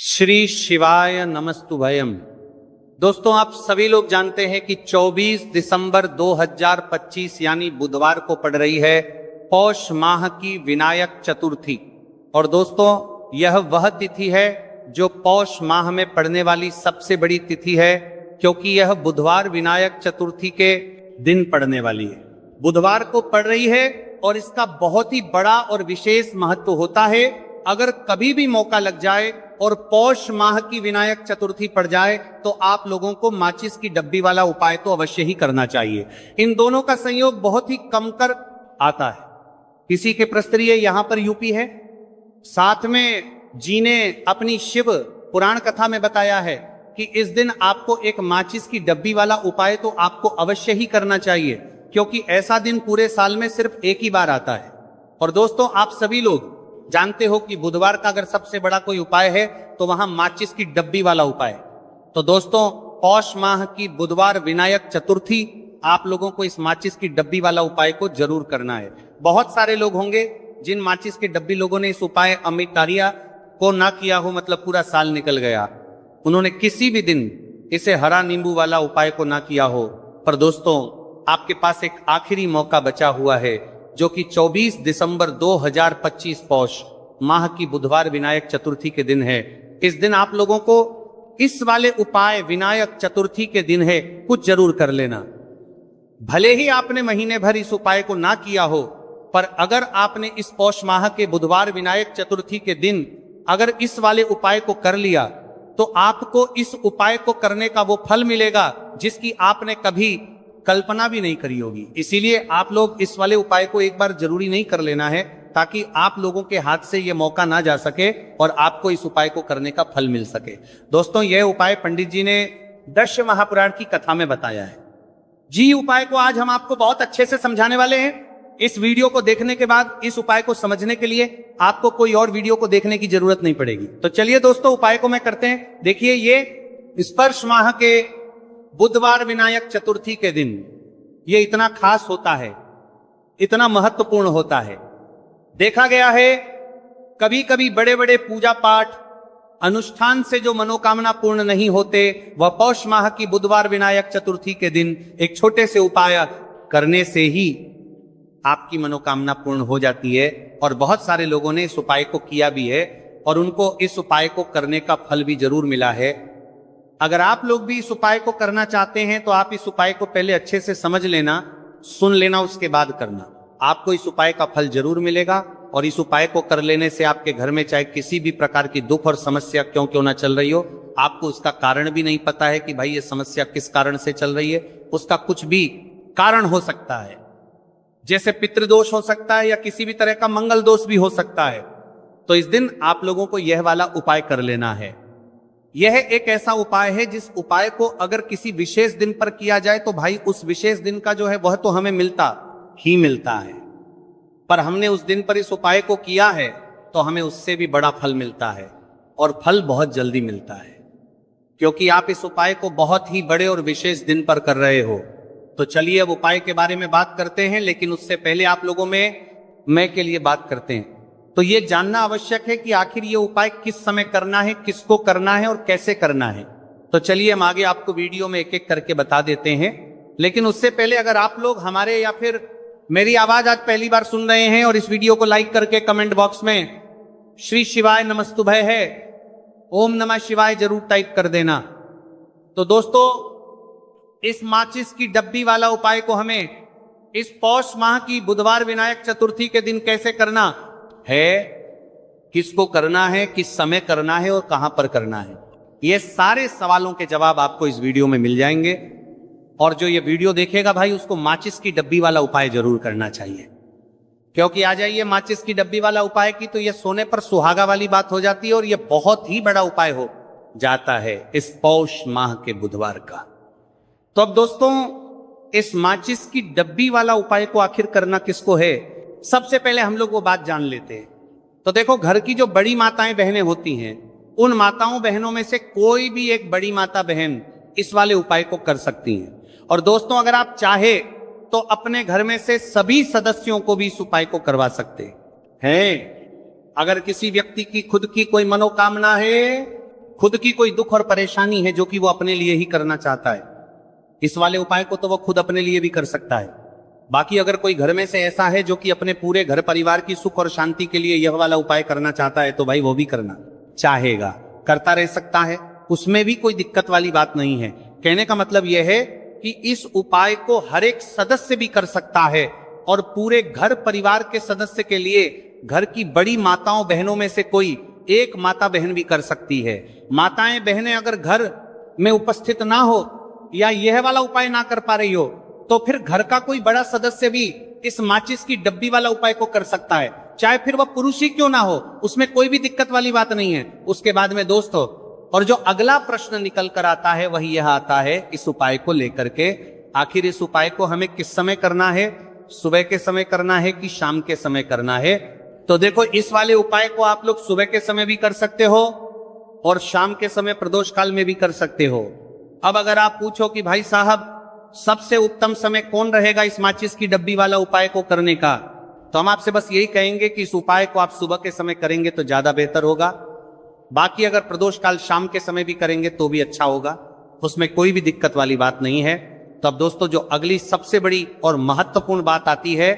श्री शिवाय नमस्तुभयम। दोस्तों, आप सभी लोग जानते हैं कि 24 दिसंबर 2025 यानी बुधवार को पड़ रही है पौष माह की विनायक चतुर्थी। और दोस्तों, यह वह तिथि है जो पौष माह में पड़ने वाली सबसे बड़ी तिथि है, क्योंकि यह बुधवार विनायक चतुर्थी के दिन पड़ने वाली है। बुधवार को पड़ रही है और इसका बहुत ही बड़ा और विशेष महत्व होता है। अगर कभी भी मौका लग जाए और पौष माह की विनायक चतुर्थी पड़ जाए तो आप लोगों को माचिस की डब्बी वाला उपाय तो अवश्य ही करना चाहिए। इन दोनों का संयोग बहुत ही कम कर आता है। किसी के प्रस्तरीय यहां पर यूपी है, साथ में जी ने अपनी शिव पुराण कथा में बताया है कि इस दिन आपको एक माचिस की डब्बी वाला उपाय तो आपको अवश्य ही करना चाहिए, क्योंकि ऐसा दिन पूरे साल में सिर्फ एक ही बार आता है। और दोस्तों, आप सभी लोग जानते हो कि बुधवार का अगर सबसे बड़ा कोई उपाय है तो वहां माचिस की डब्बी वाला उपाय। तो दोस्तों, पौष माह की बुधवार विनायक चतुर्थी आप लोगों को इस माचिस की डब्बी वाला उपाय को जरूर करना है। बहुत सारे लोग होंगे जिन माचिस की डब्बी लोगों ने इस उपाय अमितारिया को ना किया हो, मतलब पूरा साल निकल गया, उन्होंने किसी भी दिन इसे हरा नींबू वाला उपाय को ना किया हो। पर दोस्तों, आपके पास एक आखिरी मौका बचा हुआ है, जो कि 24 दिसंबर 2025 पौष माह की बुधवार विनायक चतुर्थी के दिन है। इस दिन आप लोगों को इस वाले उपाय विनायक चतुर्थी के दिन है कुछ जरूर कर लेना। भले ही आपने महीने भर इस उपाय को ना किया हो, पर अगर आपने इस पौष माह के बुधवार विनायक चतुर्थी के दिन अगर इस वाले उपाय को कर लिया तो आपको इस उपाय को करने का वो फल मिलेगा जिसकी आपने कभी कल्पना भी नहीं करी होगी। इसीलिए आप लोग इस वाले उपाय को एक बार जरूरी नहीं कर लेना है, ताकि आप लोगों के हाथ से यह मौका ना जा सके और आपको इस उपाय को करने का फल मिल सके। दोस्तों, यह उपाय पंडित जी ने दश महापुराण की कथा में बताया है जी। उपाय को आज हम आपको बहुत अच्छे से समझाने वाले हैं। इस वीडियो को देखने के बाद इस उपाय को समझने के लिए आपको कोई और वीडियो को देखने की जरूरत नहीं पड़ेगी। तो चलिए दोस्तों, उपाय को मैं करते हैं। देखिए, ये स्पर्श माह के बुधवार विनायक चतुर्थी के दिन ये इतना खास होता है, इतना महत्वपूर्ण होता है। देखा गया है कभी कभी बड़े बड़े पूजा पाठ अनुष्ठान से जो मनोकामना पूर्ण नहीं होते, वह पौष माह की बुधवार विनायक चतुर्थी के दिन एक छोटे से उपाय करने से ही आपकी मनोकामना पूर्ण हो जाती है। और बहुत सारे लोगों ने इस उपाय को किया भी है और उनको इस उपाय को करने का फल भी जरूर मिला है। अगर आप लोग भी इस उपाय को करना चाहते हैं तो आप इस उपाय को पहले अच्छे से समझ लेना, सुन लेना, उसके बाद करना। आपको इस उपाय का फल जरूर मिलेगा। और इस उपाय को कर लेने से आपके घर में चाहे किसी भी प्रकार की दुख और समस्या क्यों ना चल रही हो, आपको उसका कारण भी नहीं पता है कि भाई ये समस्या किस कारण से चल रही है, उसका कुछ भी कारण हो सकता है। जैसे पितृदोष हो सकता है या किसी भी तरह का मंगल दोष भी हो सकता है। तो इस दिन आप लोगों को यह वाला उपाय कर लेना है। यह एक ऐसा उपाय है जिस उपाय को अगर किसी विशेष दिन पर किया जाए तो भाई उस विशेष दिन का जो है वह तो हमें मिलता ही मिलता है, पर हमने उस दिन पर इस उपाय को किया है तो हमें उससे भी बड़ा फल मिलता है, और फल बहुत जल्दी मिलता है, क्योंकि आप इस उपाय को बहुत ही बड़े और विशेष दिन पर कर रहे हो। तो चलिए अब उपाय के बारे में बात करते हैं, लेकिन उससे पहले आप लोगों में मैं के लिए बात करते हैं। तो ये जानना आवश्यक है कि आखिर ये उपाय किस समय करना है, किसको करना है और कैसे करना है। तो चलिए हम आगे आपको वीडियो में एक एक करके बता देते हैं। लेकिन उससे पहले अगर आप लोग हमारे या फिर मेरी आवाज आज पहली बार सुन रहे हैं और इस वीडियो को लाइक करके कमेंट बॉक्स में श्री शिवाय नमस्तुभय है, ओम नमः शिवाय जरूर टाइप कर देना। तो दोस्तों, इस माचिस की डब्बी वाला उपाय को हमें इस पौष माह की बुधवार विनायक चतुर्थी के दिन कैसे करना है, किसको करना है, किस समय करना है और कहां पर करना है, ये सारे सवालों के जवाब आपको इस वीडियो में मिल जाएंगे। और जो ये वीडियो देखेगा भाई, उसको माचिस की डब्बी वाला उपाय जरूर करना चाहिए, क्योंकि आ जाइए माचिस की डब्बी वाला उपाय की तो ये सोने पर सुहागा वाली बात हो जाती है और ये बहुत ही बड़ा उपाय हो जाता है इस पौष माह के बुधवार का। तो अब दोस्तों, इस माचिस की डब्बी वाला उपाय को आखिर करना किसको है, सबसे पहले हम लोग वो बात जान लेते हैं। तो देखो, घर की जो बड़ी माताएं बहनें होती हैं, उन माताओं बहनों में से कोई भी एक बड़ी माता बहन इस वाले उपाय को कर सकती हैं। और दोस्तों, अगर आप चाहे तो अपने घर में से सभी सदस्यों को भी इस उपाय को करवा सकते हैं। अगर किसी व्यक्ति की खुद की कोई मनोकामना है खुद की कोई दुख और परेशानी है जो कि वो अपने लिए ही करना चाहता है, इस वाले उपाय को तो वो खुद अपने लिए भी कर सकता है। बाकी अगर कोई घर में से ऐसा है जो कि अपने पूरे घर परिवार की सुख और शांति के लिए यह वाला उपाय करना चाहता है, तो भाई वो भी करना चाहेगा, करता रह सकता है, उसमें भी कोई दिक्कत वाली बात नहीं है। कहने का मतलब यह है कि इस उपाय को हर एक सदस्य भी कर सकता है और पूरे घर परिवार के सदस्य के लिए घर की बड़ी माताओं बहनों में से कोई एक माता बहन भी कर सकती है। माताएं बहनें अगर घर में उपस्थित ना हो या यह वाला उपाय ना कर पा रही हो, तो फिर घर का कोई बड़ा सदस्य भी इस माचिस की डब्बी वाला उपाय को कर सकता है, चाहे फिर वह पुरुष ही क्यों ना हो, उसमें कोई भी दिक्कत वाली बात नहीं है। उसके बाद में दोस्तों, और जो अगला प्रश्न निकल कर आता है वही यह आता है इस उपाय को लेकर के, आखिर इस उपाय को हमें किस समय करना है, सुबह के समय करना है कि शाम के समय करना है? तो देखो, इस वाले उपाय को आप लोग सुबह के समय भी कर सकते हो और शाम के समय प्रदोष काल में भी कर सकते हो। अब अगर आप पूछो कि भाई साहब सबसे उत्तम समय कौन रहेगा इस माचिस की डब्बी वाला उपाय को करने का, तो हम आपसे बस यही कहेंगे कि इस उपाय को आप सुबह के समय करेंगे तो ज्यादा बेहतर होगा। बाकी अगर प्रदोष काल शाम के समय भी करेंगे तो भी अच्छा होगा, उसमें कोई भी दिक्कत वाली बात नहीं है। तो अब दोस्तों, जो अगली सबसे बड़ी और महत्वपूर्ण बात आती है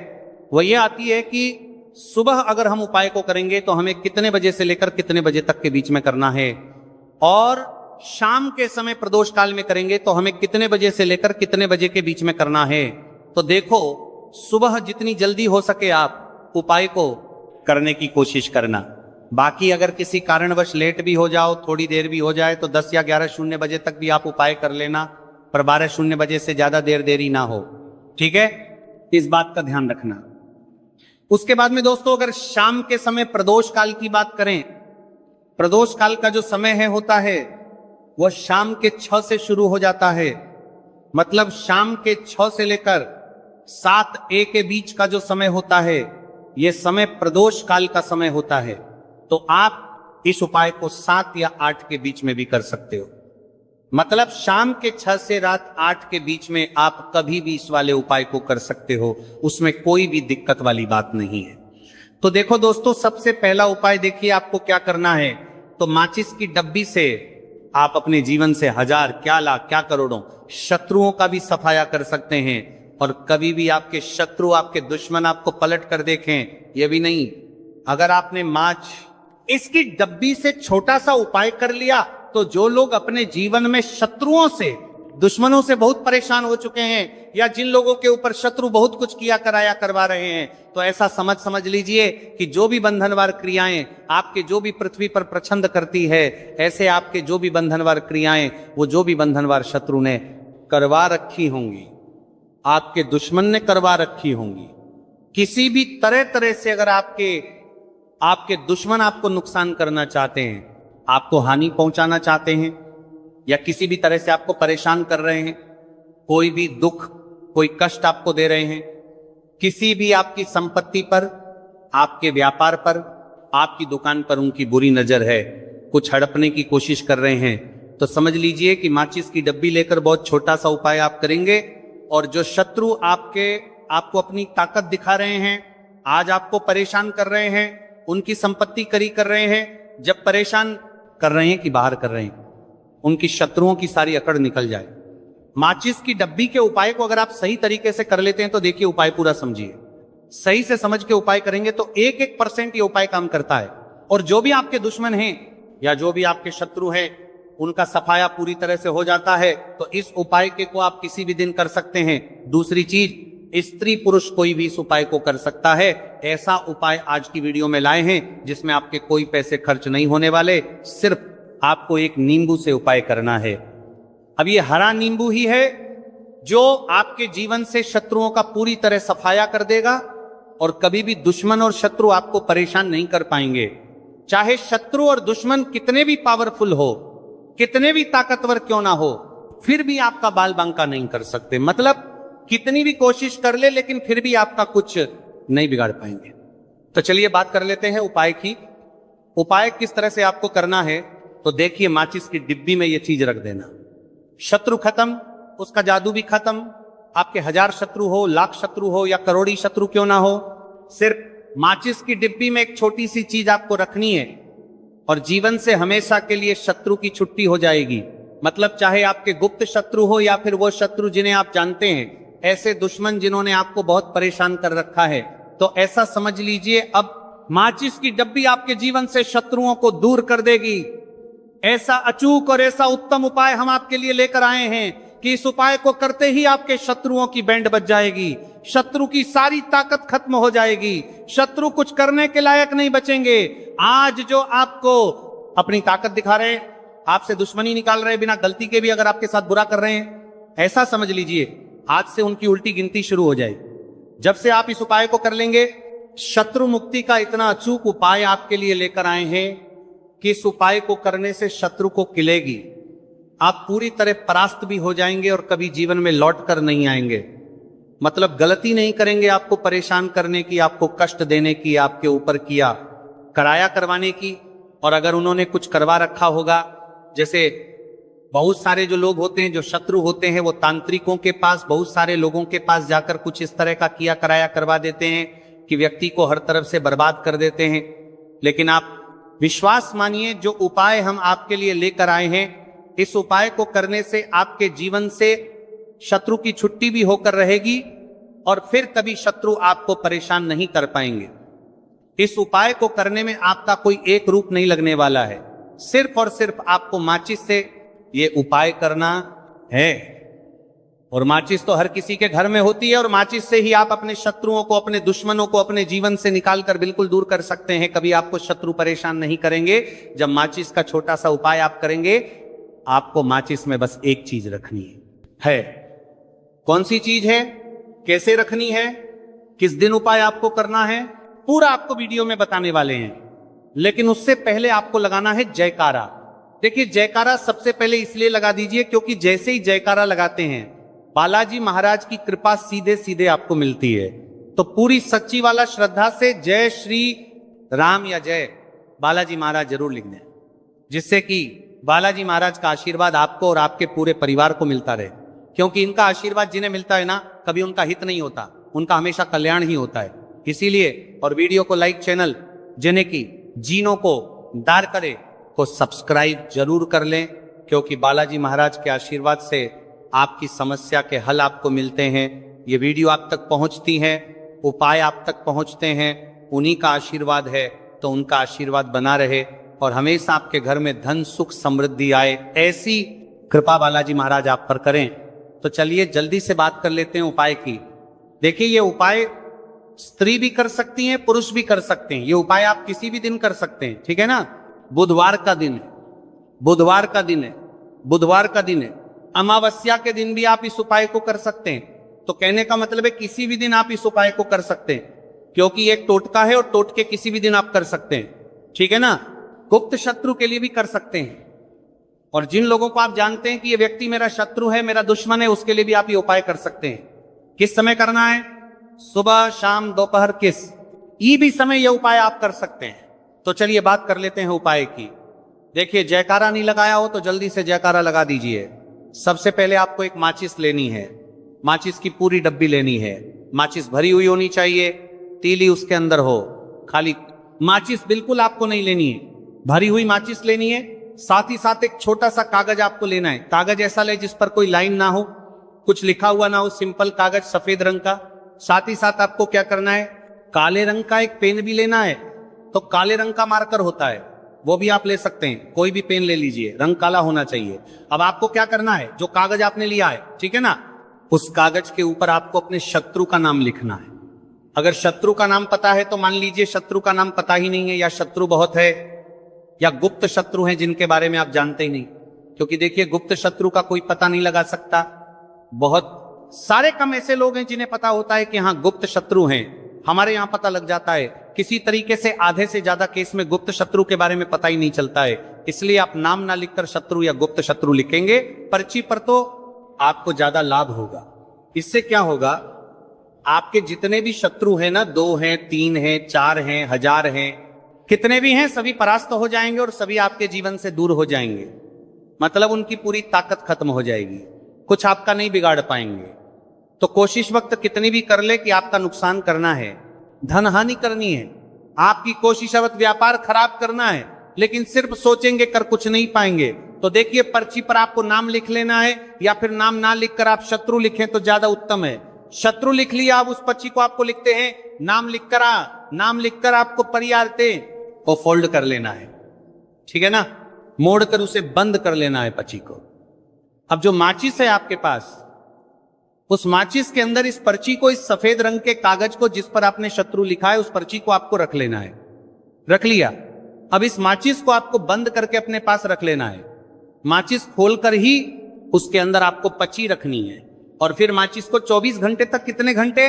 वह यह आती है कि सुबह अगर हम उपाय को करेंगे तो हमें कितने बजे से लेकर कितने बजे तक के बीच में करना है, और शाम के समय प्रदोष काल में करेंगे तो हमें कितने बजे से लेकर कितने बजे के बीच में करना है। तो देखो, सुबह जितनी जल्दी हो सके आप उपाय को करने की कोशिश करना। बाकी अगर किसी कारणवश लेट भी हो जाओ, थोड़ी देर भी हो जाए, तो 10 या 11:00 बजे तक भी आप उपाय कर लेना, पर 12:00 बजे से ज्यादा देरी ना हो, ठीक है? इस बात का ध्यान रखना। उसके बाद में दोस्तों, अगर शाम के समय प्रदोष काल की बात करें, प्रदोष काल का जो समय है होता है वह शाम के 6 से शुरू हो जाता है। मतलब शाम के 6 से लेकर 7 A के बीच का जो समय होता है, यह समय प्रदोष काल का समय होता है। तो आप इस उपाय को 7 या 8 के बीच में भी कर सकते हो। मतलब शाम के 6 से रात 8 के बीच में आप कभी भी इस वाले उपाय को कर सकते हो, उसमें कोई भी दिक्कत वाली बात नहीं है। तो देखो दोस्तों, सबसे पहला उपाय देखिए आपको क्या करना है। तो माचिस की डब्बी से आप अपने जीवन से 1000 क्या लाख क्या करोड़ों शत्रुओं का भी सफाया कर सकते हैं, और कभी भी आपके शत्रु, आपके दुश्मन आपको पलट कर देखें यह भी नहीं। अगर आपने इसकी डब्बी से छोटा सा उपाय कर लिया, तो जो लोग अपने जीवन में शत्रुओं से, दुश्मनों से बहुत परेशान हो चुके हैं, या जिन लोगों के ऊपर शत्रु बहुत कुछ किया कराया करवा रहे हैं, तो ऐसा समझ लीजिए कि जो भी बंधनवार क्रियाएं आपके जो भी पृथ्वी पर प्रछंद करती है, ऐसे आपके जो भी बंधनवार क्रियाएं वो जो भी बंधनवार शत्रु ने करवा रखी होंगी, आपके दुश्मन ने करवा रखी होंगी। किसी भी तरह से अगर आपके दुश्मन आपको नुकसान करना चाहते हैं, आपको हानि पहुंचाना चाहते हैं, या किसी भी तरह से आपको परेशान कर रहे हैं, कोई भी दुख, कोई कष्ट आपको दे रहे हैं, किसी भी आपकी संपत्ति पर, आपके व्यापार पर, आपकी दुकान पर उनकी बुरी नजर है, कुछ हड़पने की कोशिश कर रहे हैं, तो समझ लीजिए कि माचिस की डब्बी लेकर बहुत छोटा सा उपाय आप करेंगे, और जो शत्रु आपको अपनी ताकत दिखा रहे हैं, आज आपको परेशान कर रहे हैं, उनकी संपत्ति करी कर रहे हैं, जब परेशान कर रहे हैं कि बाहर कर रहे हैं, उनकी शत्रुओं की सारी अकड़ निकल जाए। माचिस की डब्बी के उपाय को अगर आप सही तरीके से कर लेते हैं तो देखिए, उपाय पूरा समझिए, सही से समझ के उपाय करेंगे तो 1% ये उपाय काम करता है, और जो भी आपके दुश्मन हैं या जो भी आपके शत्रु हैं उनका सफाया पूरी तरह से हो जाता है। तो इस उपाय को आप किसी भी दिन कर सकते हैं। दूसरी चीज, स्त्री पुरुष कोई भी इस उपाय को कर सकता है। ऐसा उपाय आज की वीडियो में लाए हैं जिसमें आपके कोई पैसे खर्च नहीं होने वाले, सिर्फ आपको एक नींबू से उपाय करना है। अब ये हरा नींबू ही है जो आपके जीवन से शत्रुओं का पूरी तरह सफाया कर देगा, और कभी भी दुश्मन और शत्रु आपको परेशान नहीं कर पाएंगे। चाहे शत्रु और दुश्मन कितने भी पावरफुल हो, कितने भी ताकतवर क्यों ना हो, फिर भी आपका बाल बांका नहीं कर सकते। मतलब कितनी भी कोशिश कर ले, लेकिन फिर भी आपका कुछ नहीं बिगाड़ पाएंगे। तो चलिए बात कर लेते हैं उपाय की। उपाय किस तरह से आपको करना है, तो देखिए, माचिस की डिब्बी में ये चीज रख देना, शत्रु खत्म, उसका जादू भी खत्म। आपके 1000 शत्रु हो, लाख शत्रु हो, या करोड़ी शत्रु क्यों ना हो, सिर्फ माचिस की डिब्बी में एक छोटी सी चीज आपको रखनी है। और जीवन से हमेशा के लिए शत्रु की छुट्टी हो जाएगी। मतलब चाहे आपके गुप्त शत्रु हो या फिर वो शत्रु जिन्हें आप जानते हैं, ऐसे दुश्मन जिन्होंने आपको बहुत परेशान कर रखा है, तो ऐसा समझ लीजिए अब माचिस की डब्बी आपके जीवन से शत्रुओं को दूर कर देगी। ऐसा अचूक और ऐसा उत्तम उपाय हम आपके लिए लेकर आए हैं कि इस उपाय को करते ही आपके शत्रुओं की बैंड बज जाएगी, शत्रु की सारी ताकत खत्म हो जाएगी, शत्रु कुछ करने के लायक नहीं बचेंगे। आज जो आपको अपनी ताकत दिखा रहे हैं, आपसे दुश्मनी निकाल रहे हैं, बिना गलती के भी अगर आपके साथ बुरा कर रहे हैं, ऐसा समझ लीजिए आज से उनकी उल्टी गिनती शुरू हो जाएगी। जब से आप इस उपाय को कर लेंगे, शत्रु मुक्ति का इतना अचूक उपाय आपके लिए लेकर आए हैं कि इस उपाय को करने से शत्रु को किलेगी, आप पूरी तरह परास्त भी हो जाएंगे और कभी जीवन में लौट कर नहीं आएंगे। मतलब गलती नहीं करेंगे आपको परेशान करने की, आपको कष्ट देने की, आपके ऊपर किया कराया करवाने की। और अगर उन्होंने कुछ करवा रखा होगा, जैसे बहुत सारे जो लोग होते हैं, जो शत्रु होते हैं, वो तांत्रिकों के पास, बहुत सारे लोगों के पास जाकर कुछ इस तरह का किया कराया करवा देते हैं कि व्यक्ति को हर तरफ से बर्बाद कर देते हैं। लेकिन आप विश्वास मानिए, जो उपाय हम आपके लिए लेकर आए हैं, इस उपाय को करने से आपके जीवन से शत्रु की छुट्टी भी होकर रहेगी और फिर कभी शत्रु आपको परेशान नहीं कर पाएंगे। इस उपाय को करने में आपका कोई एक रूप नहीं लगने वाला है, सिर्फ और सिर्फ आपको माचिस से ये उपाय करना है। और माचिस तो हर किसी के घर में होती है और माचिस से ही आप अपने शत्रुओं को, अपने दुश्मनों को अपने जीवन से निकालकर बिल्कुल दूर कर सकते हैं। कभी आपको शत्रु परेशान नहीं करेंगे जब माचिस का छोटा सा उपाय आप करेंगे। आपको माचिस में बस एक चीज रखनी है। कौन सी चीज है, कैसे रखनी है, किस दिन उपाय आपको करना है, पूरा आपको वीडियो में बताने वाले हैं। लेकिन उससे पहले आपको लगाना है जयकारा। देखिए, जयकारा सबसे पहले इसलिए लगा दीजिए क्योंकि जैसे ही जयकारा लगाते हैं, बालाजी महाराज की कृपा सीधे सीधे आपको मिलती है। तो पूरी सच्ची वाला श्रद्धा से जय श्री राम या जय बालाजी महाराज जरूर लिख दें, जिससे कि बालाजी महाराज का आशीर्वाद आपको और आपके पूरे परिवार को मिलता रहे। क्योंकि इनका आशीर्वाद जिन्हें मिलता है ना, कभी उनका हित नहीं होता, उनका हमेशा कल्याण ही होता है। इसीलिए और वीडियो को लाइक, चैनल जिन्हें की जीनों को दार करे को सब्सक्राइब जरूर कर लें, क्योंकि बालाजी महाराज के आशीर्वाद से आपकी समस्या के हल आपको मिलते हैं। ये वीडियो आप तक पहुंचती है, उपाय आप तक पहुंचते हैं, उन्हीं का आशीर्वाद है। तो उनका आशीर्वाद बना रहे और हमेशा आपके घर में धन, सुख, समृद्धि आए, ऐसी कृपा बालाजी महाराज आप पर करें। तो चलिए जल्दी से बात कर लेते हैं उपाय की। देखिए, ये उपाय स्त्री भी कर सकती हैं, पुरुष भी कर सकते हैं। ये उपाय आप किसी भी दिन कर सकते हैं, ठीक है ना। बुधवार का दिन है, बुधवार का दिन है, बुधवार का दिन है। अमावस्या के दिन भी आप इस उपाय को कर सकते हैं। तो कहने का मतलब है किसी भी दिन आप इस उपाय को कर सकते हैं, क्योंकि एक टोटका है और टोटके किसी भी दिन आप कर सकते हैं, ठीक है ना। गुप्त शत्रु के लिए भी कर सकते हैं। और जिन लोगों को आप जानते हैं कि ये व्यक्ति मेरा शत्रु है, मेरा दुश्मन है, उसके लिए भी आप ये उपाय कर सकते हैं। किस समय करना है? सुबह, शाम, दोपहर, किस ई भी समय ये उपाय आप कर सकते हैं। तो चलिए बात कर लेते हैं उपाय की। देखिए, जयकारा नहीं लगाया हो तो जल्दी से जयकारा लगा दीजिए। सबसे पहले आपको एक माचिस लेनी है, माचिस की पूरी डब्बी लेनी है। माचिस भरी हुई होनी चाहिए, तीली उसके अंदर हो। खाली माचिस बिल्कुल आपको नहीं लेनी है, भरी हुई माचिस लेनी है। साथ ही साथ एक छोटा सा कागज आपको लेना है। कागज ऐसा ले जिस पर कोई लाइन ना हो, कुछ लिखा हुआ ना हो, सिंपल कागज सफेद रंग का। साथ ही साथ आपको क्या करना है, काले रंग का एक पेन भी लेना है। तो काले रंग का मार्कर होता है, वो भी आप ले सकते हैं, कोई भी पेन ले लीजिए, रंग काला होना चाहिए। अब आपको क्या करना है, जो कागज आपने लिया है, ठीक है ना, उस कागज के ऊपर आपको अपने शत्रु का नाम लिखना है। अगर शत्रु का नाम पता है तो मान लीजिए, शत्रु का नाम पता ही नहीं है, या शत्रु बहुत है, या गुप्त शत्रु हैं जिनके बारे में आप जानते ही नहीं। क्योंकि देखिए, गुप्त शत्रु का कोई पता नहीं लगा सकता। बहुत सारे कम ऐसे लोग हैं जिन्हें पता होता है कि हाँ गुप्त शत्रु हैं। हमारे यहां पता लग जाता है। किसी तरीके से आधे से ज्यादा केस में गुप्त शत्रु के बारे में पता ही नहीं चलता है। इसलिए आप नाम ना लिखकर शत्रु या गुप्त शत्रु लिखेंगे पर्ची पर, तो आपको ज्यादा लाभ होगा। इससे क्या होगा, आपके जितने भी शत्रु हैं ना, 2 हैं, 3 हैं, 4 हैं, 1000 हैं, कितने भी हैं, सभी परास्त हो जाएंगे और सभी आपके जीवन से दूर हो जाएंगे। मतलब उनकी पूरी ताकत खत्म हो जाएगी, कुछ आपका नहीं बिगाड़ पाएंगे। तो कोशिश वक्त कितनी भी कर ले कि आपका नुकसान करना है, धन हानि करनी है, आपकी कोशिश अवत व्यापार खराब करना है, लेकिन सिर्फ सोचेंगे, कर कुछ नहीं पाएंगे। तो देखिए, पर्ची पर आपको नाम लिख लेना है, या फिर नाम ना लिखकर आप शत्रु लिखें तो ज्यादा उत्तम है। शत्रु लिख लिया, आप उस पर्ची को आपको लिखते हैं, नाम लिखकर आपको परियारते को फोल्ड कर लेना है, ठीक है ना, मोड़कर उसे बंद कर लेना है पर्ची को। अब जो माचिस है आपके पास, उस माचिस के अंदर इस पर्ची को, इस सफेद रंग के कागज को जिस पर आपने शत्रु लिखा है, उस पर्ची को आपको रख लेना है। रख लिया। अब इस माचिस को आपको बंद करके अपने पास रख लेना है। माचिस खोलकर ही उसके अंदर आपको पर्ची रखनी है, और फिर माचिस को 24 घंटे तक, कितने घंटे?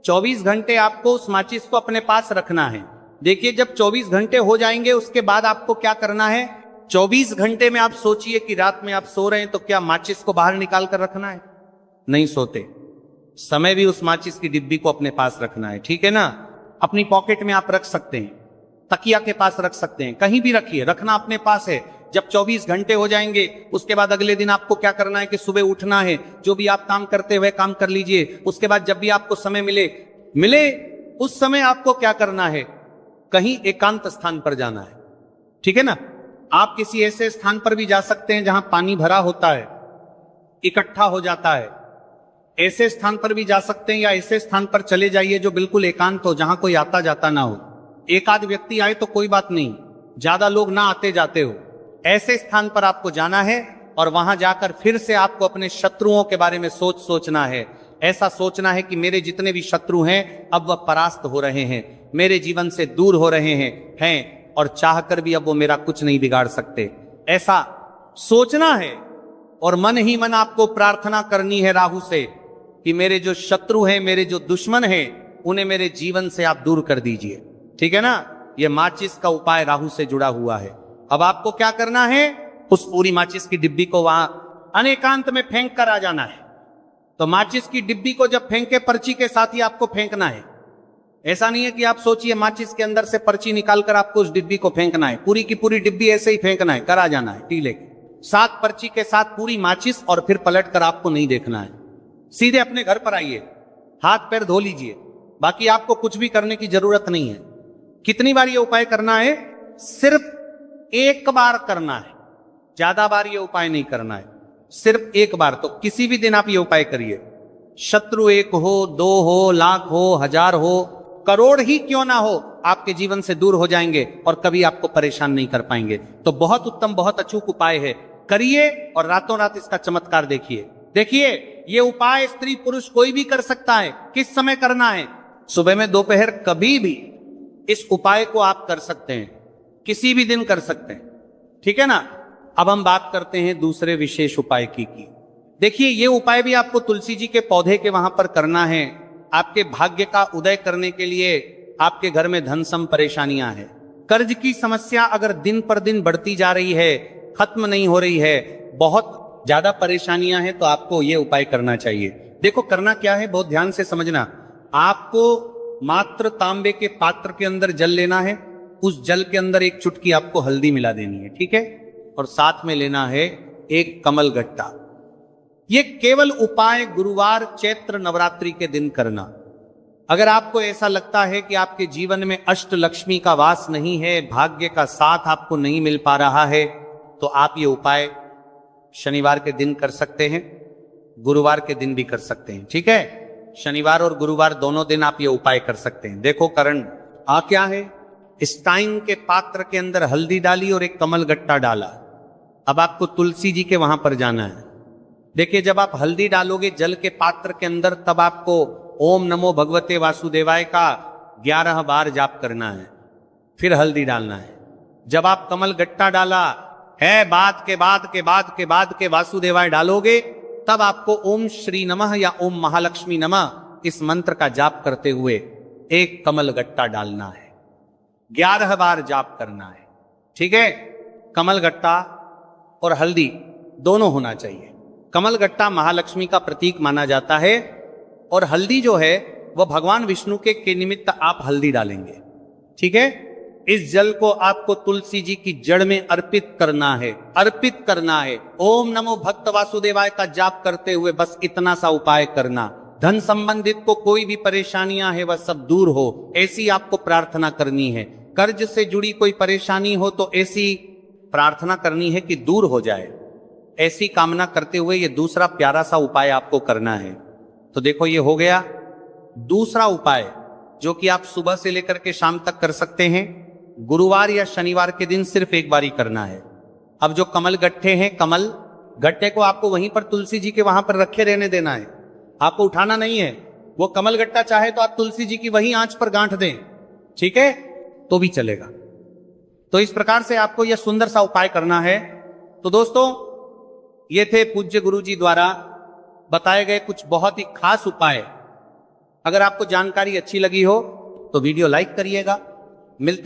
24 घंटे आपको उस माचिस को अपने पास रखना है। देखिए, जब 24 घंटे हो जाएंगे, उसके बाद आपको क्या करना है? 24 घंटे में आप सोचिए कि रात में आप सो रहे हैं, तो क्या माचिस को बाहर निकाल कर रखना है? नहीं सोते। समय भी उस माचिस की डिब्बी को अपने पास रखना है, ठीक है ना। अपनी पॉकेट में आप रख सकते हैं, तकिया के पास रख सकते हैं, कहीं भी रखिए, रखना अपने पास है। जब 24 घंटे हो जाएंगे, उसके बाद अगले दिन आपको क्या करना है कि सुबह उठना है, जो भी आप काम करते हुए काम कर लीजिए। उसके बाद जब भी आपको समय मिले उस समय आपको क्या करना है? कहीं एकांत स्थान पर जाना है, ठीक है ना। आप किसी ऐसे स्थान पर भी जा सकते हैं जहां पानी भरा होता है, इकट्ठा हो जाता है, ऐसे स्थान पर भी जा सकते हैं, या ऐसे स्थान पर चले जाइए जो बिल्कुल एकांत हो, जहां कोई आता जाता ना हो। एक आध व्यक्ति आए तो कोई बात नहीं, ज्यादा लोग ना आते जाते हो। ऐसे स्थान पर आपको जाना है, और वहां जाकर फिर से आपको अपने शत्रुओं के बारे में सोचना है। ऐसा सोचना है कि मेरे जितने भी शत्रु हैं, अब वह परास्त हो रहे हैं, मेरे जीवन से दूर हो रहे हैं, और चाहकर भी अब वो मेरा कुछ नहीं बिगाड़ सकते। ऐसा सोचना है, और मन ही मन आपको प्रार्थना करनी है राहु से कि मेरे जो शत्रु हैं, मेरे जो दुश्मन हैं, उन्हें मेरे जीवन से आप दूर कर दीजिए, ठीक है ना। यह माचिस का उपाय राहु से जुड़ा हुआ है। अब आपको क्या करना है? उस पूरी माचिस की डिब्बी को वहां अनेकांत में फेंक कर आ जाना है। तो माचिस की डिब्बी को जब फेंके, पर्ची के साथ ही आपको फेंकना है। ऐसा नहीं है कि आप सोचिए माचिस के अंदर से पर्ची निकालकर आपको उस डिब्बी को फेंकना है। पूरी की पूरी डिब्बी ऐसे ही फेंकना है, करा जाना है टीले के साथ, पर्ची के साथ पूरी माचिस, और फिर पलट कर आपको नहीं देखना है। सीधे अपने घर पर आइए, हाथ पैर धो लीजिए, बाकी आपको कुछ भी करने की जरूरत नहीं है। कितनी बार ये उपाय करना है? सिर्फ एक बार करना है, ज्यादा बार ये उपाय नहीं करना है, सिर्फ एक बार। तो किसी भी दिन आप ये उपाय करिए, शत्रु 1 हो, 2 हो, लाख हो, 1000 हो, करोड़ ही क्यों ना हो, आपके जीवन से दूर हो जाएंगे और कभी आपको परेशान नहीं कर पाएंगे। तो बहुत उत्तम, बहुत अचूक उपाय है, करिए और रातों रात इसका चमत्कार देखिए। देखिए, ये उपाय स्त्री पुरुष कोई भी कर सकता है। किस समय करना है? सुबह में, दोपहर, कभी भी इस उपाय को आप कर सकते हैं, किसी भी दिन कर सकते हैं, ठीक है ना। अब हम बात करते हैं दूसरे विशेष उपाय की। देखिए, ये उपाय भी आपको तुलसी जी के पौधे के वहां पर करना है। आपके भाग्य का उदय करने के लिए आपके घर में धन सम परेशानियां हैं, कर्ज की समस्या अगर दिन पर दिन बढ़ती जा रही है, खत्म नहीं हो रही है, बहुत ज्यादा परेशानियां हैं, तो आपको ये उपाय करना चाहिए। देखो, करना क्या है, बहुत ध्यान से समझना। आपको मात्र तांबे के पात्र के अंदर जल लेना है, उस जल के अंदर एक चुटकी आपको हल्दी मिला देनी है, ठीक है, और साथ में लेना है एक कमल गट्टा। ये केवल उपाय गुरुवार चैत्र नवरात्रि के दिन करना। अगर आपको ऐसा लगता है कि आपके जीवन में अष्ट लक्ष्मी का वास नहीं है, भाग्य का साथ आपको नहीं मिल पा रहा है, तो आप ये उपाय शनिवार के दिन कर सकते हैं, गुरुवार के दिन भी कर सकते हैं, ठीक है। शनिवार और गुरुवार दोनों दिन आप ये उपाय कर सकते हैं। देखो, करण क्या है, स्टाइन के पात्र के अंदर हल्दी डाली और एक कमल गट्टा डाला। अब आपको तुलसी जी के वहां पर जाना है। देखिए, जब आप हल्दी डालोगे जल के पात्र के अंदर, तब आपको ओम नमो भगवते वासुदेवाय का 11 बार जाप करना है, फिर हल्दी डालना है। जब आप कमल गट्टा डाला है, बाद के वासुदेवाय डालोगे, तब आपको ओम श्री नमः या ओम महालक्ष्मी नमः इस मंत्र का जाप करते हुए एक कमल गट्टा डालना है, 11 बार जाप करना है, ठीक है। कमल गट्टा और हल्दी दोनों होना चाहिए। कमल गट्टा महालक्ष्मी का प्रतीक माना जाता है, और हल्दी जो है वह भगवान विष्णु के निमित्त आप हल्दी डालेंगे, ठीक है। इस जल को आपको तुलसी जी की जड़ में अर्पित करना है। ओम नमो भक्त वासुदेवाय का जाप करते हुए बस इतना सा उपाय करना। धन संबंधित को कोई भी परेशानियां है वह सब दूर हो, ऐसी आपको प्रार्थना करनी है। कर्ज से जुड़ी कोई परेशानी हो तो ऐसी प्रार्थना करनी है कि दूर हो जाए। ऐसी कामना करते हुए ये दूसरा प्यारा सा उपाय आपको करना है। तो देखो ये हो गया दूसरा उपाय, जो कि आप सुबह से लेकर के शाम तक कर सकते हैं। गुरुवार या शनिवार के दिन सिर्फ एक बारी करना है। अब जो कमल गट्ठे हैं, कमल गट्टे को आपको वहीं पर तुलसी जी के वहां पर रखे रहने देना है, आपको उठाना नहीं है। वो कमल गट्टा चाहे तो आप तुलसी जी की वही आंच पर गांठ दें, ठीक है, तो भी चलेगा। तो इस प्रकार से आपको यह सुंदर सा उपाय करना है। तो दोस्तों, ये थे पूज्य गुरु जी द्वारा बताए गए कुछ बहुत ही खास उपाय। अगर आपको जानकारी अच्छी लगी हो तो वीडियो लाइक करिएगा। मिलते हैं।